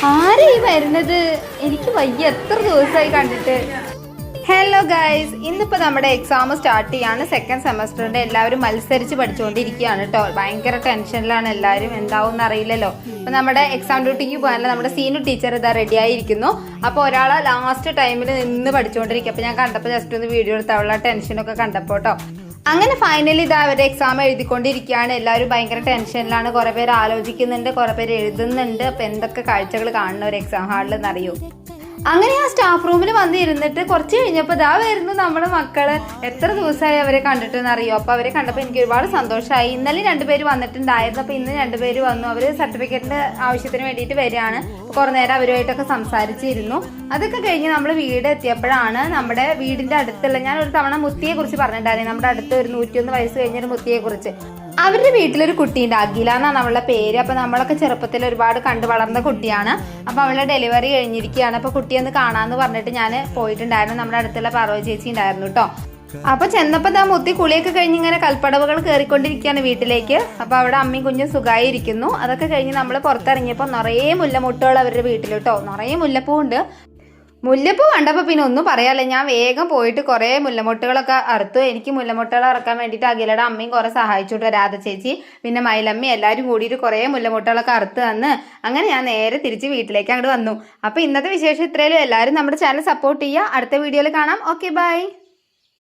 ആരാ ഈ വരുന്നത്? എനിക്ക് വയ്യ, എത്ര ദിവസമായി കണ്ടിട്ട്. ഹലോ ഗൈസ്, ഇന്നിപ്പോൾ നമ്മുടെ എക്സാം സ്റ്റാർട്ട് ചെയ്യാണ്. സെക്കൻഡ് സെമസ്റ്ററിന്റെ എല്ലാവരും മത്സരിച്ച് പഠിച്ചുകൊണ്ടിരിക്കുകയാണ് കേട്ടോ. ഭയങ്കര ടെൻഷനിലാണ് എല്ലാവരും, എന്താവും അറിയില്ലല്ലോ. അപ്പൊ നമ്മുടെ എക്സാം ഡ്യൂട്ടിക്ക് പോകാനല്ല നമ്മുടെ സീനു ടീച്ചർ ഇതാ റെഡി ആയിരിക്കുന്നു. അപ്പോൾ ഒരാളെ ലാസ്റ്റ് ടൈമിൽ നിന്ന് പഠിച്ചുകൊണ്ടിരിക്കുക. അപ്പോൾ ഞാൻ കണ്ടപ്പോൾ ജസ്റ്റ് ഒന്ന് വീഡിയോ എടുത്ത് അവളുടെ ടെൻഷനൊക്കെ കണ്ടപ്പോൾ കേട്ടോ. അങ്ങനെ ഫൈനലി ഇതാ അവരുടെ എക്സാം എഴുതിക്കൊണ്ടിരിക്കുകയാണ്. എല്ലാവരും ഭയങ്കര ടെൻഷനിലാണ്. കുറെ പേര് ആലോചിക്കുന്നുണ്ട്, കുറെ പേര് എഴുതുന്നുണ്ട്. അപ്പൊ എന്തൊക്കെ കാഴ്ചകൾ കാണുന്ന ഒരു എക്സാം ഹാളിൽ എന്നറിയോ. അങ്ങനെ ആ സ്റ്റാഫ് റൂമിൽ വന്നിരുന്നിട്ട് കുറച്ച് കഴിഞ്ഞപ്പോൾ ഇതാ വരുന്നു നമ്മുടെ മക്കള്. എത്ര ദിവസമായി അവരെ കണ്ടിട്ടെന്ന് അറിയോ. അപ്പൊ അവരെ കണ്ടപ്പോൾ എനിക്ക് ഒരുപാട് സന്തോഷമായി. ഇന്നലെ രണ്ടുപേര് വന്നിട്ടുണ്ടായിരുന്നു. അപ്പൊ ഇന്ന് രണ്ടുപേര് വന്നു. അവര് സർട്ടിഫിക്കറ്റിന്റെ ആവശ്യത്തിന് വേണ്ടിയിട്ട് വരികയാണ്. കുറെ നേരം അവരുമായിട്ടൊക്കെ സംസാരിച്ചിരുന്നു. അതൊക്കെ കഴിഞ്ഞ് നമ്മൾ വീട് എത്തിയപ്പോഴാണ് നമ്മുടെ വീടിന്റെ അടുത്തുള്ള, ഞാൻ ഒരു തവണ മുത്തിയെ കുറിച്ച് പറഞ്ഞിട്ടുണ്ടായിരുന്നു. നമ്മുടെ അടുത്ത് ഒരു 101 വയസ്സ് കഴിഞ്ഞൊരു മുത്തിയെ കുറിച്ച്. അവരുടെ വീട്ടിലൊരു കുട്ടിയുണ്ട്, അഖില എന്നാണ് അവളുടെ പേര്. അപ്പൊ നമ്മളൊക്കെ ചെറുപ്പത്തിൽ ഒരുപാട് കണ്ടു വളർന്ന കുട്ടിയാണ്. അപ്പൊ അവളുടെ ഡെലിവറി കഴിഞ്ഞിരിക്കുകയാണ്. അപ്പൊ കുട്ടിയെ ഒന്ന് കാണാന്ന് പറഞ്ഞിട്ട് ഞാൻ പോയിട്ടുണ്ടായിരുന്നു. നമ്മുടെ അടുത്തുള്ള പാർവതി ചേച്ചി ഉണ്ടായിരുന്നു കേട്ടോ. അപ്പൊ ചെന്നപ്പോ ദാ മുത്തി കുളിയൊക്കെ കഴിഞ്ഞ് ഇങ്ങനെ കൽപ്പടവുകൾ കയറിക്കൊണ്ടിരിക്കുകയാണ് വീട്ടിലേക്ക്. അപ്പൊ അവിടെ അമ്മയും കുഞ്ഞും സുഖമായി ഇരിക്കുന്നു. അതൊക്കെ കഴിഞ്ഞ് നമ്മൾ പുറത്തിറങ്ങിയപ്പോൾ നിറയെ മുല്ലമുട്ടുകൾ അവരുടെ വീട്ടിൽ കേട്ടോ. നിറയെ മുല്ലപ്പൂ ഉണ്ട്. മുല്ലപ്പൂ കണ്ടപ്പോൾ പിന്നെ ഒന്നും പറയാല്ല, ഞാൻ വേഗം പോയിട്ട് കുറേ മുല്ലമുട്ടുകളൊക്കെ അറുത്തു. എനിക്ക് മുല്ലമുട്ടുകൾ ഇറക്കാൻ വേണ്ടിയിട്ട് അഖിലയുടെ അമ്മയും കുറെ സഹായിച്ചു കേട്ടോ. രാധ ചേച്ചി പിന്നെ മൈലമ്മ എല്ലാവരും കൂടിയിട്ട് കുറേ മുല്ലമുട്ടുകളൊക്കെ അറുത്ത് തന്ന് അങ്ങനെ ഞാൻ നേരെ തിരിച്ച് വീട്ടിലേക്ക് അങ്ങോട്ട് വന്നു. അപ്പോൾ ഇന്നത്തെ വിശേഷം ഇത്രയും. എല്ലാവരും നമ്മുടെ ചാനൽ സപ്പോർട്ട് ചെയ്യുക. അടുത്ത വീഡിയോയിൽ കാണാം. Okay, by.